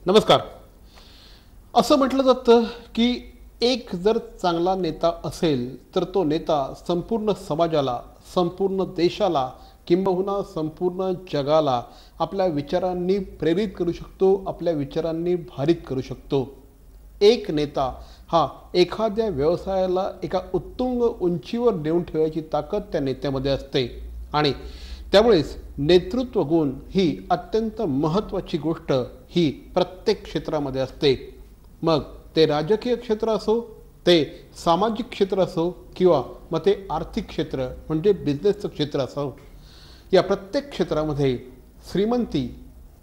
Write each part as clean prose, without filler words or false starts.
नमस्कार. असं म्हटलं जातं की एक जर चांगला नेता असेल तर तो नेता संपूर्ण समाजाला, संपूर्ण देशाला किंबहुना संपूर्ण जगाला आपल्या विचारांनी प्रेरित करू शकतो, आपल्या विचारांनी भारित करू शकतो. एक नेता हा एखाद्या व्यवसायाला एका उत्तुंग उंचीवर नेऊन ठेवायची ताकद त्या नेत्यामध्ये असते आणि त्यामुळेच नेतृत्व गुण ही अत्यंत महत्त्वाची गोष्ट ही प्रत्येक क्षेत्रामध्ये असते. मग ते राजकीय क्षेत्र असो, ते सामाजिक क्षेत्र असो किंवा मग ते आर्थिक क्षेत्र म्हणजे बिझनेसचं क्षेत्र असो, या प्रत्येक क्षेत्रामध्ये श्रीमंती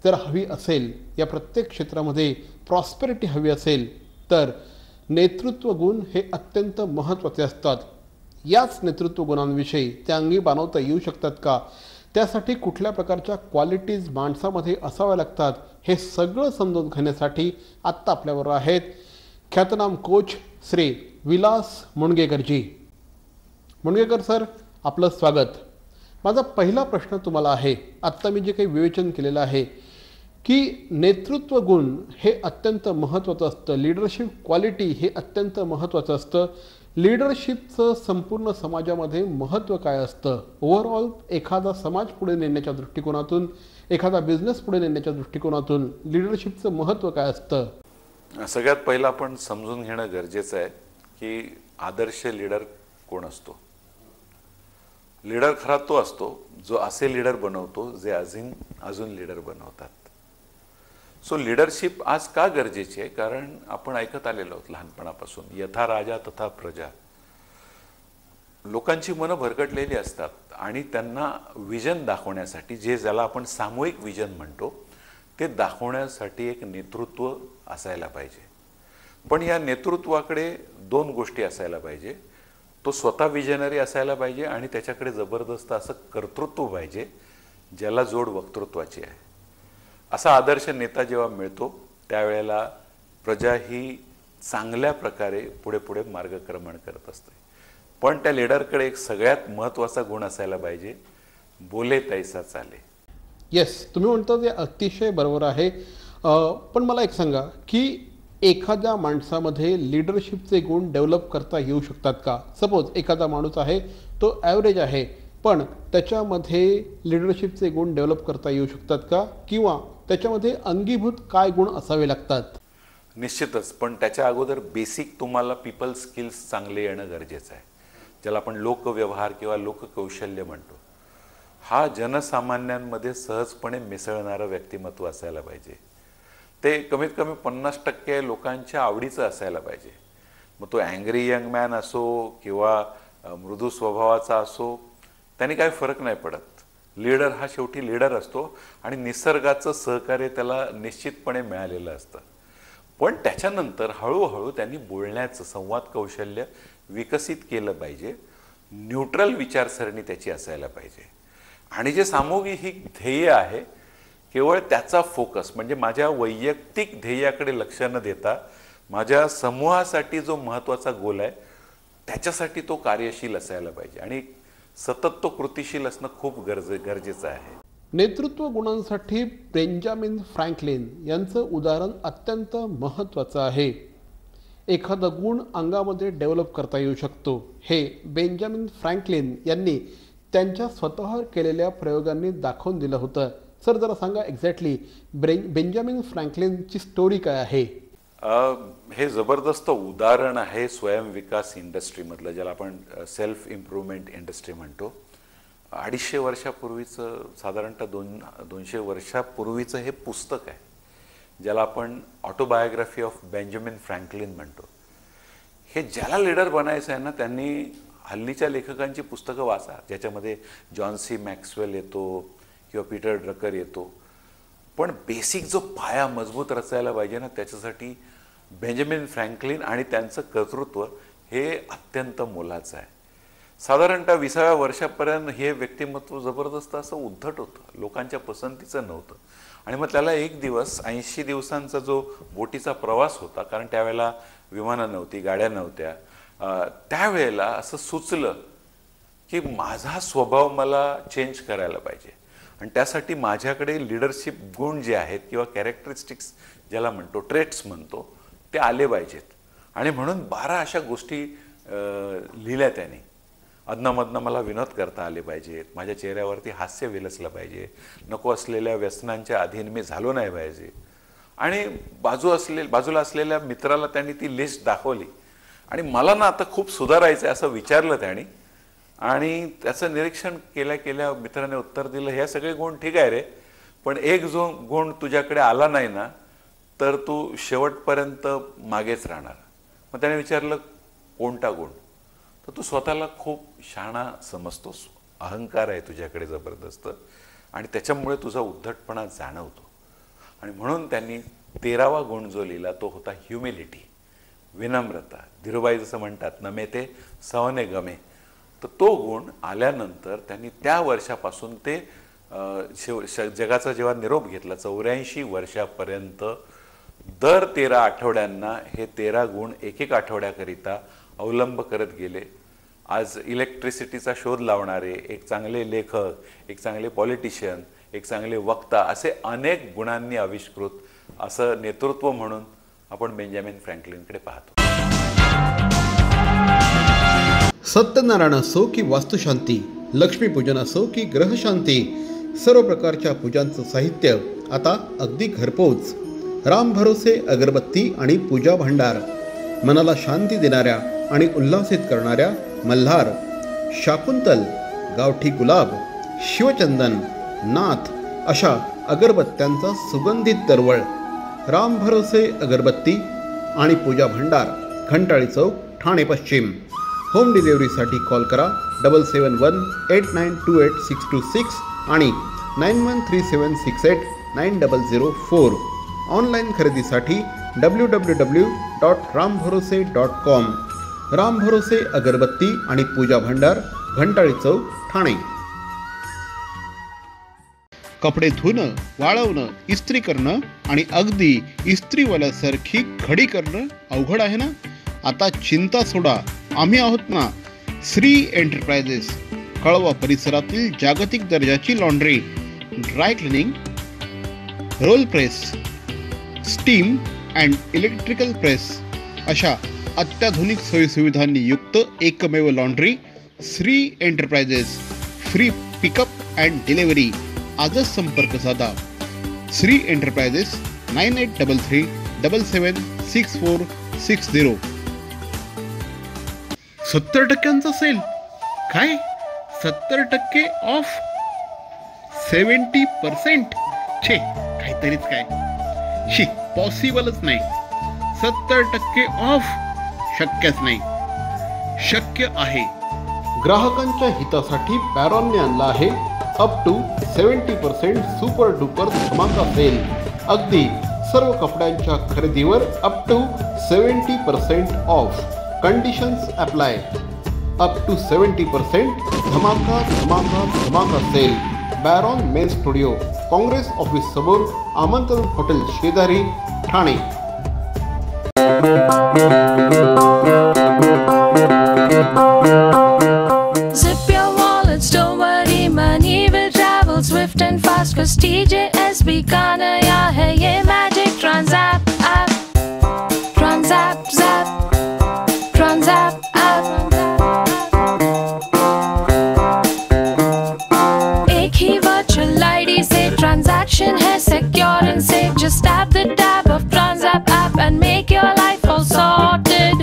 जर हवी असेल, या प्रत्येक क्षेत्रामध्ये प्रॉस्पेरिटी हवी असेल तर नेतृत्व गुण हे अत्यंत महत्त्वाचे असतात. याच नेतृत्व गुणांविषयी त्या अंगी बाणवता येऊ शकतात का, त्यासाठी कुठल्या प्रकारच्या क्वालिटीज माणसामध्ये असाव्या लागतात, हे सगळं समजून घेण्यासाठी आत्ता आपल्याबरोबर आहेत ख्यातनाम कोच श्री विलास मुणगेकरजी. मुणगेकर सर, आपलं स्वागत. माझा पहिला प्रश्न तुम्हाला आहे, आत्ता मी जे काही विवेचन केलेलं आहे की नेतृत्व गुण हे अत्यंत महत्त्वाचं असतं, लीडरशिप क्वालिटी हे अत्यंत महत्त्वाचं असतं. लीडरशिपचं संपूर्ण समाजामध्ये महत्त्व काय असतं, ओव्हरऑल एखादा समाज पुढे नेण्याच्या दृष्टिकोनातून, एखादा बिझनेस पुढे नेण्याच्या दृष्टिकोनातून लीडरशिपचं महत्त्व काय असतं? सगळ्यात पहिलं आपण समजून घेणं गरजेचं आहे की आदर्श लीडर कोण असतो. लीडर खरा तो असतो जो असे लीडर बनवतो जे अजून लीडर बनवतात. सो लीडरशिप आज का गरजेची आहे, कारण आपण ऐकत आलेलो आहोत लहानपणापासून, यथा राजा तथा प्रजा. लोकांची मनं भरकटलेली असतात आणि त्यांना विजन दाखवण्यासाठी, जे ज्याला आपण सामूहिक विजन म्हणतो, ते दाखवण्यासाठी एक नेतृत्व असायला पाहिजे. पण या नेतृत्वाकडे दोन गोष्टी असायला पाहिजे. तो स्वतः विजनरी असायला पाहिजे आणि त्याच्याकडे जबरदस्त असं कर्तृत्व पाहिजे ज्याला जोड वक्तृत्वाची आहे. असा आदर्श नेता जेव्हा मिळतो त्यावेळेला प्रजा ही चांगल्या प्रकारे पुढे पुढे मार्गक्रमण करत असते. पण त्या लीडरकडे एक सगळ्यात महत्त्वाचा गुण असायला पाहिजे, बोले तैसा चाले. येस, तुम्ही म्हणता ते अतिशय बरोबर आहे. पण मला एक सांगा की एखाद्या माणसामध्ये लीडरशिपचे गुण डेव्हलप करता येऊ शकतात का? सपोज एखादा माणूस आहे, तो ॲव्हरेज आहे, पण त्याच्यामध्ये लीडरशिपचे गुण डेव्हलप करता येऊ शकतात का, किंवा त्याच्यामध्ये अंगीभूत काय गुण असावे लागतात? निश्चितच, पण त्याच्या अगोदर बेसिक तुम्हाला पीपल स्किल्स चांगले येणं गरजेचं आहे, ज्याला आपण लोकव्यवहार किंवा लोककौशल्य म्हणतो. हा जनसामान्यांमध्ये सहजपणे मिसळणारं व्यक्तिमत्व असायला पाहिजे. ते कमीत कमी 50% लोकांच्या आवडीचं असायला पाहिजे. मग तो अँग्री यंग मॅन असो किंवा मृदू स्वभावाचा असो, त्याने काही फरक नाही पडत. लीडर हा शेवटी लीडर असतो आणि निसर्गाचं सहकार्य त्याला निश्चितपणे मिळालेलं असतं. पण त्याच्यानंतर हळूहळू त्यांनी बोलण्याचं संवाद कौशल्य विकसित केलं पाहिजे. न्यूट्रल विचारसरणी त्याची असायला पाहिजे. आणि जे सामूहिक ध्येय आहे, केवळ त्याचा फोकस म्हणजे माझ्या वैयक्तिक ध्येयाकडे लक्ष न देता माझ्या समूहासाठी जो महत्त्वाचा गोल आहे त्याच्यासाठी तो कार्यशील असायला पाहिजे आणि सतत तो कृतिशील असणं खूप गरजेचं आहे. नेतृत्व गुणांसाठी बेंजामिन फ्रँकलिन यांचं उदाहरण अत्यंत महत्त्वाचं आहे. एखादा गुण अंगामध्ये डेव्हलप करता येऊ शकतो हे बेंजामिन फ्रँकलिन यांनी त्यांच्या स्वतःवर केलेल्या प्रयोगांनी दाखवून दिलं होतं. सर, जरा सांगा एक्झॅक्टली बेंजामिन फ्रँकलिनची स्टोरी काय आहे? हे जबरदस्त उदाहरण आहे स्वयंविकास इंडस्ट्रीमधलं, ज्याला आपण सेल्फ इम्प्रूव्हमेंट इंडस्ट्री म्हणतो. 250 वर्षापूर्वीचं, साधारणतः 200 वर्षापूर्वीचं हे पुस्तक आहे, ज्याला आपण ऑटोबायोग्राफी ऑफ बेंजामिन फ्रँकलिन म्हणतो. हे ज्याला लीडर बनायचं आहे ना, त्यांनी हल्लीच्या लेखकांची पुस्तकं वाचा, ज्याच्यामध्ये जॉन सी मॅक्सवेल येतो किंवा पीटर ड्रकर येतो. पण बेसिक जो पाया मजबूत रचायला पाहिजे ना, त्याच्यासाठी बेंजामिन फ्रँकलिन आणि त्यांचं कर्तृत्व हे अत्यंत मोलाचं आहे. साधारणतः 20व्या वर्षापर्यंत हे व्यक्तिमत्व जबरदस्त असं उद्धट होतं, लोकांच्या पसंतीचं नव्हतं. आणि मग त्याला एक दिवस 80 दिवसांचा जो बोटीचा प्रवास होता, कारण त्यावेळेला विमानं नव्हती, गाड्या नव्हत्या, त्यावेळेला असं सुचलं की माझा स्वभाव मला चेंज करायला पाहिजे आणि त्यासाठी माझ्याकडे लीडरशिप गुण जे आहेत किंवा कॅरेक्टरिस्टिक्स ज्याला म्हणतो ट्रेट्स म्हणतो ते आले पाहिजेत. आणि म्हणून 12 अशा गोष्टी लिहिल्या त्याने. अधनामधनं मला विनोद करता आले पाहिजेत, माझ्या चेहऱ्यावरती हास्य विलसलं पाहिजे, नको असलेल्या व्यसनांच्या अधीन मी झालो नाही पाहिजे. आणि बाजूला असलेल्या मित्राला त्यांनी ती लिस्ट दाखवली आणि मला ना आता खूप सुधारायचं आहे असं विचारलं त्याने. आणि त्याचं निरीक्षण केल्या मित्राने उत्तर दिलं, हे सगळे गुण ठीक आहे रे, पण एक जो गुण तुझ्याकडे आला नाही ना तर तू शेवटपर्यंत मागेच राहणार. मग त्याने विचारलं कोणता गुण? तर तू स्वतःला खूप शहाणा समजतोस, अहंकार आहे तुझ्याकडे जबरदस्त आणि त्याच्यामुळे तुझा उद्धटपणा जाणवतो. आणि म्हणून त्यांनी 13वा गुण जो लिहिला तो होता ह्युमिलिटी, विनम्रता. धीरूभाई जसं म्हणतात नमे ते सवने गमे. तर तो गुण आल्यानंतर त्यांनी त्या वर्षापासून ते जगाचा जेव्हा निरोप घेतला 84 वर्षापर्यंत दर 13 आठवड्यांना हे 13 गुण एक आठवड्याकरिता अवलंब करत गेले. आज इलेक्ट्रिसिटीचा शोध लावणारे, एक चांगले लेखक, एक चांगले पॉलिटिशियन, एक चांगले वक्ता असे अनेक गुणांनी आविष्कृत असं नेतृत्व म्हणून आपण बेंजामिन फ्रँकलिनकडे पाहतो. सत्यनारायण असो की वास्तुशांती, लक्ष्मीपूजन असो की ग्रहशांती, सर्व प्रकारच्या पूजांचं साहित्य आता अगदी घरपोच. राम भरोसे अगरबत्ती आणि पूजा भांडार. मनाला शांती देणाऱ्या आणि उल्हासित करणाऱ्या मल्हार, शाकुंतल, गावठी गुलाब, शिवचंदन, नाथ अशा अगरबत्त्यांचा सुगंधित दरवळ. राम भरोसे अगरबत्ती आणि पूजा भांडार, घंटाळी चौक, ठाणे पश्चिम. होम डिलिव्हरीसाठी कॉल करा 7718928626 आणि 9137689004. ऑनलाईन खरेदीसाठी www.rambharose.com. राम भरोसे अगरबत्ती आणि पूजा भांडार, घंटाळी चौक, ठाणे. कपडे धुणं, वाळवणं, इस्त्री करणं आणि अगदी इस्त्रीवाल्यासारखी घडी करणं अवघड आहे ना? आता चिंता सोडा, आम्ही आहोत ना. श्री एंटरप्राइजेस, कळवा परिसरातील जागतिक दर्जाची laundry, dry cleaning, role press, steam and electrical press अशा अत्याधुनिक सोयीसुविधांनी युक्त एकमेव laundry Shri enterprises. Free pickup and delivery. आजच संपर्क साधा. श्री एंटरप्राइजेस 9833776460. 70% सेल. काय 70% ऑफ? 70%? छे, काहीतरीच काय. शी, पॉसिबलच नाही. 70% ऑफ शक्यच नाही. शक्य आहे. ग्राहकांच्या हितासाठी बॅरॉनने आणला आहे अप टू 70% सुपर डुपर धमाका सेल. अगदी सर्व कपड्यांच्या खरेदीवर up to 70% off. Conditions apply. Up to 70% धमाका धमाका धमाका sale. Baron men studio, Congress office समोर, आमंत्रण हॉटेल शेजारी, Thane. Zip your wallets, don't worry, money will travel swift and fast, cause TJSB का नया है ये Magic Transapp app. Transapp zap, Transapp app. एक ही virtual ID से transaction है secure and safe. Just tap the tab of Transapp app and make your life all sorted.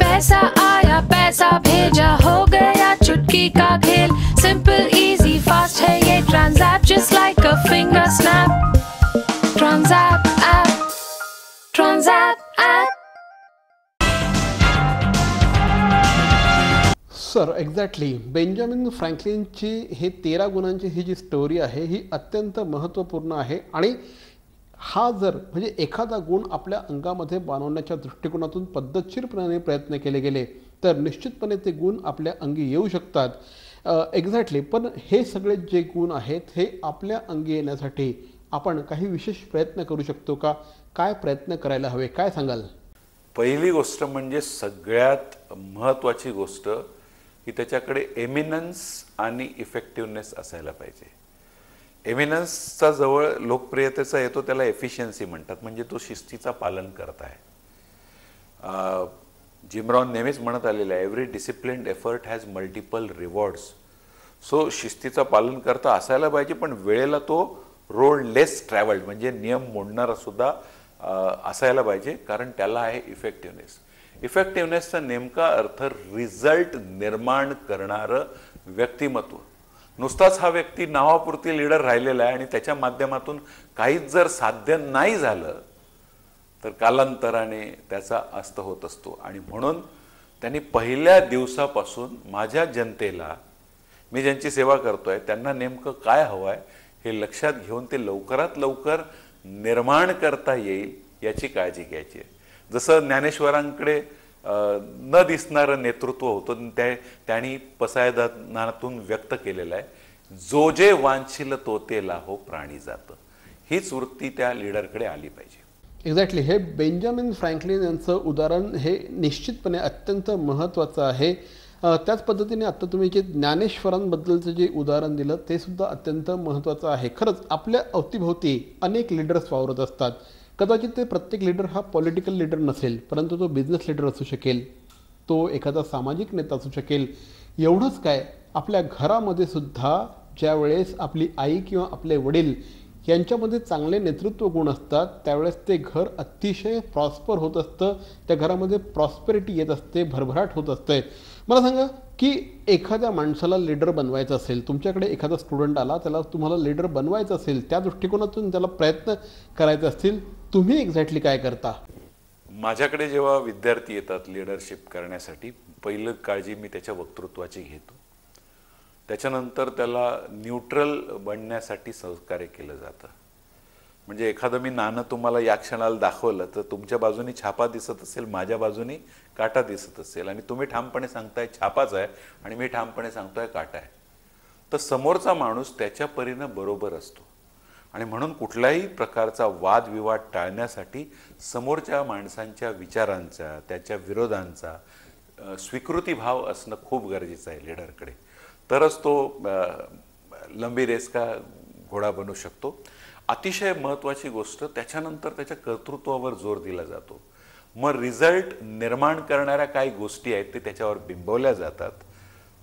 पैसा आया, पैसा भेजा, हो गया चुटकी का खेल. Simple, easy, fast है ये Transapp, just like a finger snap. Transapp app, Transapp app. Sir, exactly Benjamin फ्रँकलिनची हे 13 गुणांची ही जी स्टोरी आहे ही अत्यंत महत्त्वपूर्ण आहे. आणि हा जर म्हणजे एखादा गुण आपल्या अंगामध्ये बाणवण्याच्या दृष्टिकोनातून पद्धतशीरपणे प्रयत्न केले गेले तर निश्चितपणे ते गुण आपल्या अंगी येऊ शकतात. एक्झॅक्टली. पण हे सगळे जे गुण आहेत हे आपल्या अंगी येण्यासाठी आपण काही विशेष प्रयत्न करू शकतो का? काय प्रयत्न करायला हवे, काय सांगाल? पहिली गोष्ट म्हणजे सगळ्यात महत्त्वाची गोष्ट की त्याच्याकडे एमिनन्स आणि इफेक्टिव्हनेस असायला पाहिजे. एव्हिडन्सचा जवळ लोकप्रियतेचा येतो त्याला एफिशियन्सी म्हणतात, म्हणजे तो शिस्तीचा पालन करत आहे. जिम रॉन नेहमीच म्हणत आलेला आहे, every disciplined effort has multiple rewards. So शिस्तीचा पालन करता असायला पाहिजे, पण वेळेला तो रोड लेस ट्रॅव्हल्ड म्हणजे नियम मोडणारा सुद्धा असायला पाहिजे, कारण त्याला आहे इफेक्टिव्हनेस. इफेक्टिव्हनेसचा नेमका अर्थ रिझल्ट निर्माण करणारं व्यक्तिमत्व. नुसताच हा व्यक्ती नावापुरती लीडर राहिलेला आहे आणि त्याच्या माध्यमातून काहीच जर साध्य नाही झालं तर कालांतराने त्याचा अस्त होत असतो. आणि म्हणून त्यांनी पहिल्या दिवसापासून माझ्या जनतेला, मी ज्यांची सेवा करतोय त्यांना नेमकं काय हवं आहे हे लक्षात घेऊन ते लवकरात लवकर निर्माण करता येईल याची काळजी घ्यायची आहे. जसं ज्ञानेश्वरांकडे न दिसणारं नेतृत्व होतं, त्यांनी पसायदानातून व्यक्त केलेलं आहे, जो जे वांछिल तो ते लाहो प्राणी जात. हीच वृत्ती त्या लीडरकडे आली पाहिजे. एक्झॅक्टली, हे बेंजामिन फ्रँकलिन यांचं उदाहरण हे निश्चितपणे अत्यंत महत्त्वाचं आहे. त्याच पद्धतीने आत्ता तुम्ही जे ज्ञानेश्वरांबद्दलचं जे उदाहरण दिलं ते सुद्धा अत्यंत महत्त्वाचं आहे. खरंच आपल्या अवतीभोवती अनेक लीडर्स वावरत असतात. कदाचित ते प्रत्येक लीडर हा पॉलिटिकल लीडर नसेल, परंतु तो बिझनेस लीडर असू शकेल, तो एखादा सामाजिक नेता असू शकेल. एवढंच काय, आपल्या घरामध्ये सुद्धा ज्या वेळेस आपली आई किंवा आपले वडील यांच्यामध्ये चांगले नेतृत्व गुण असतात त्यावेळेस ते घर अतिशय प्रॉस्पर होत असतं, त्या घरामध्ये प्रॉस्पेरिटी येत असते, भरभराट होत असते. मला सांगा की एखाद्या माणसाला लीडर बनवायचं असेल, तुमच्याकडे एखादा स्टुडंट आला, त्याला तुम्हाला लीडर बनवायचं असेल, त्या दृष्टिकोनातून त्याला प्रयत्न करायचे असतील, तुम्ही एक्झॅक्टली काय करता? माझ्याकडे जेव्हा विद्यार्थी येतात लीडरशिप करण्यासाठी, पहिलं काळजी मी त्याच्या वक्तृत्वाची घेतो. त्याच्यानंतर त्याला न्यूट्रल बनण्यासाठी सहकार्य केलं जातं. म्हणजे एखादं मी नाणं तुम्हाला या क्षणाला दाखवलं तर तुमच्या बाजूनी छापा दिसत असेल, माझ्या बाजूनी काटा दिसत असेल, आणि तुम्ही ठामपणे सांगताय छापाच आहे आणि मी ठामपणे सांगतोय काटा आहे, तर समोरचा माणूस त्याच्या परीनं बरोबर असतो. आणि म्हणून कुठल्याही प्रकारचा वादविवाद टाळण्यासाठी समोरच्या माणसांच्या विचारांचा, त्याच्या विरोधांचा स्वीकृतीभाव असणं खूप गरजेचं आहे लीडरकडे. तरच तो लंबी रेस का घोडा बनू शकतो. अतिशय महत्त्वाची गोष्ट, त्याच्यानंतर त्याच्या कर्तृत्वावर जोर दिला जातो. मग रिझल्ट निर्माण करणाऱ्या काही गोष्टी आहेत ते त्याच्यावर बिंबवल्या जातात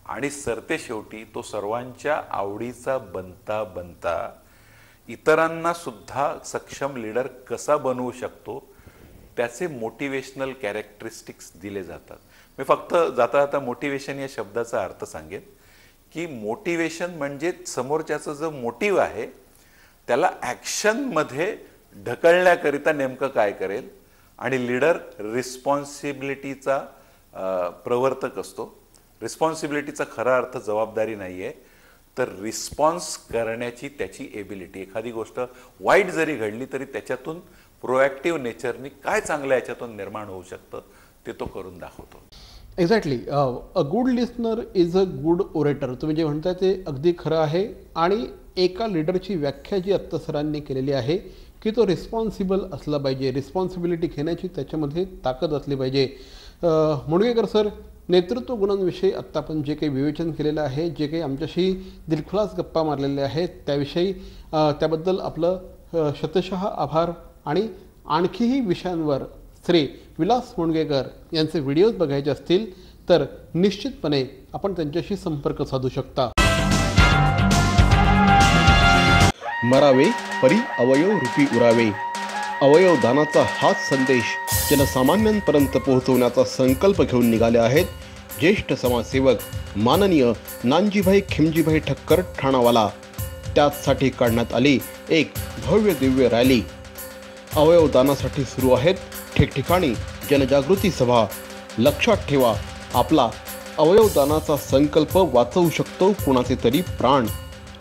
आणि सरते शेवटी तो सर्वांच्या आवडीचा बनता बनता इतरांना सुद्धा सक्षम लीडर कसा बनवू शकतो त्याचे मोटिवेशनल कॅरेक्टरिस्टिक्स दिले जातात. मी फक्त जाता जाता मोटिवेशन या शब्दाचा अर्थ सांगेन की मोटिवेशन म्हणजे समोरच्याचं जो मोटिव्ह आहे त्याला ॲक्शनमध्ये ढकलण्याकरिता नेमकं काय करेल. आणि लीडर रिस्पॉन्सिबिलिटीचा प्रवर्तक असतो. रिस्पॉन्सिबिलिटीचा खरा अर्थ जबाबदारी नाही आहे, तर रिस्पॉन्स करण्याची त्याची एबिलिटी. एखादी गोष्ट वाईट जरी घडली तरी त्याच्यातून प्रोॲक्टिव्ह नेचरनी काय चांगलं याच्यातून निर्माण होऊ शकतं ते तो करून दाखवतो. Exactly, a good listener is a good orator. तुम्ही जे म्हणताय ते अगदी खरं आहे. आणि एका लीडरची व्याख्या जी आत्ता सरांनी केलेली आहे की तो रिस्पॉन्सिबल असला पाहिजे, रिस्पॉन्सिबिलिटी घेण्याची त्याच्यामध्ये ताकद असली पाहिजे. मुणगेकर सर, नेतृत्व गुणांविषयी आत्ता आपण जे काही विवेचन केलेलं आहे, जे काही आमच्याशी दिलखुलास गप्पा मारलेल्या आहेत त्याविषयी त्याबद्दल आपलं शतशः आभार. आणि आणखीही विषयांवर श्री विलास मुणगेकर यांचे व्हिडिओज बघायचे असतील तर निश्चितपणे आपण त्यांच्याशी संपर्क साधू शकता. मरावे परी अवयव रूपी उरावे. अवयव दानाचा हाच संदेश जनसामान्यांपर्यंत पोहोचवण्याचा संकल्प घेऊन निघाले आहेत ज्येष्ठ समाजसेवक माननीय नानजीभाई खिमजीभाई ठक्कर ठाणावाला. त्याचसाठी काढण्यात आली एक भव्य दिव्य रॅली. अवयव दानासाठी सुरू आहेत ठिकठिकाणी जनजागृती सभा. लक्षात ठेवा, आपला अवयव दानाचा संकल्प वाचवू शकतो कुणाचे तरी प्राण,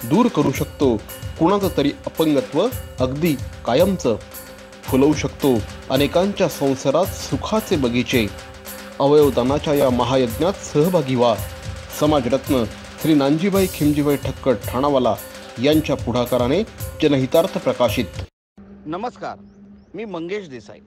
दूर करू शकतो कुणाचं तरी अपंगत्व अगदी कायमचं, फुलवू शकतो अनेकांच्या संसारात सुखाचे बगीचे. अवयवदानाच्या या महायज्ञात सहभागी व्हा. समाजरत्न श्री नानजीभाई खिमजीभाई ठक्कर ठाणावाला यांच्या पुढाकाराने जनहितार्थ प्रकाशित. नमस्कार, मी मंगेश देसाई.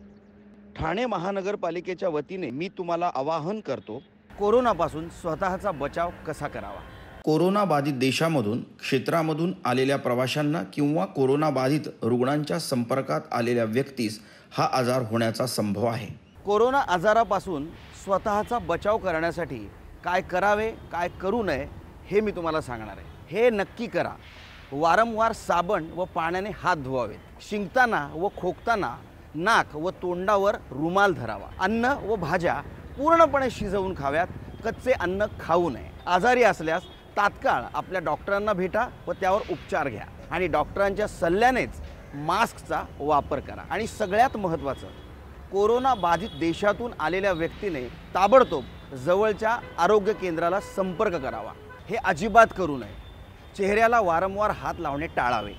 ठाणे महानगरपालिकेच्या वतीने मी तुम्हाला आवाहन करतो, कोरोनापासून स्वतःचा बचाव कसा करावा. कोरोनाबाधित देशामधून क्षेत्रामधून आलेल्या प्रवाशांना किंवा कोरोनाबाधित रुग्णांच्या संपर्कात आलेल्या व्यक्तीस हा आजार होण्याचा संभव आहे। कोरोना आजारापासून स्वतःचा बचाव करण्यासाठी काय करावे काय करू नये हे मी तुम्हाला सांगणार आहे। हे नक्की करा, वारंवार साबण व पाण्याने हात धुवावेत, शिंकताना व खोकताना नाक व तोंडावर रुमाल धरावा, अन्न व भाज्या पूर्णपणे शिजवून खाव्यात, कच्चे अन्न खाऊ नये। आजारी असल्यास तात्काळ आपल्या डॉक्टरांना भेटा व त्यावर उपचार घ्या आणि डॉक्टरांच्या सल्ल्यानेच मास्कचा वापर करा। आणि सगळ्यात महत्त्वाचं, कोरोना बाधित देशातून आलेल्या व्यक्तीने ताबडतोब जवळच्या आरोग्य केंद्राला संपर्क करावा। हे अजिबात करू नये। चेहऱ्याला वारंवार हात लावणे टाळावे,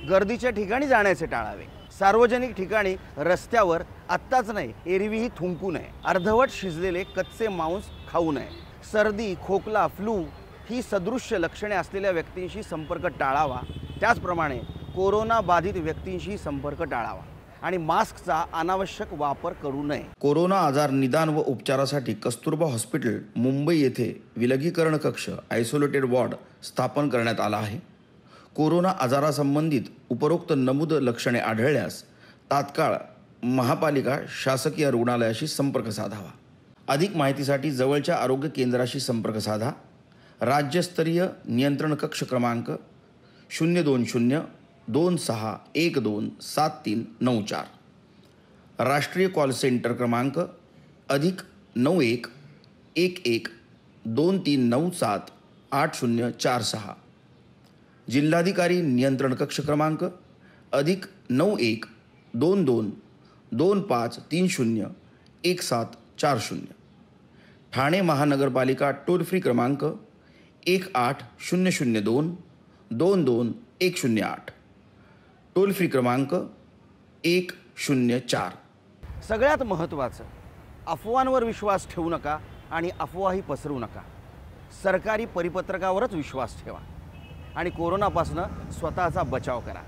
गर्दीच्या ठिकाणी जाण्याचे टाळावे, सार्वजनिक ठिकाणी रस्त्यावर आत्ताच नाही एरवीही थुंकू नये, अर्धवट शिजलेले कच्चे मांस खाऊ नये, सर्दी खोकला फ्लू ही सदृश्य लक्षणे असलेल्या व्यक्तींशी संपर्क टाळावा। त्याचप्रमाणे कोरोना बाधित व्यक्तींशी संपर्क टाळावा आणि मास्कचा अनावश्यक वापर करू नये। कोरोना आजार निदान व उपचारासाठी कस्तुरबा हॉस्पिटल मुंबई येथे विलगीकरण कक्ष आयसोलेटेड वॉर्ड स्थापन करण्यात आला आहे। कोरोना आजारासंबंधित उपरोक्त नमूद लक्षणे आढळल्यास तात्काळ महापालिका शासकीय रुग्णालयाशी संपर्क साधावा। अधिक माहितीसाठी जवळच्या आरोग्य केंद्राशी संपर्क साधा। राज्यस्तरीय नियंत्रण कक्ष क्रमांक 020 2612 7394, राष्ट्रीय कॉल सेंटर क्रमांक +91 11 2397 8046, जिल्हाधिकारी नियंत्रण कक्ष क्रमांक +91 22 2530 1740, ठाणे महानगरपालिका टोल फ्री क्रमांक 18002 22108, टोल फ्री क्रमांक 104। सगळ्यात महत्त्वाचं, अफवांवर विश्वास ठेवू नका आणि अफवाही पसरवू नका। सरकारी परिपत्रकावरच विश्वास ठेवा आणि कोरोनापासून स्वतःचा बचाव करा।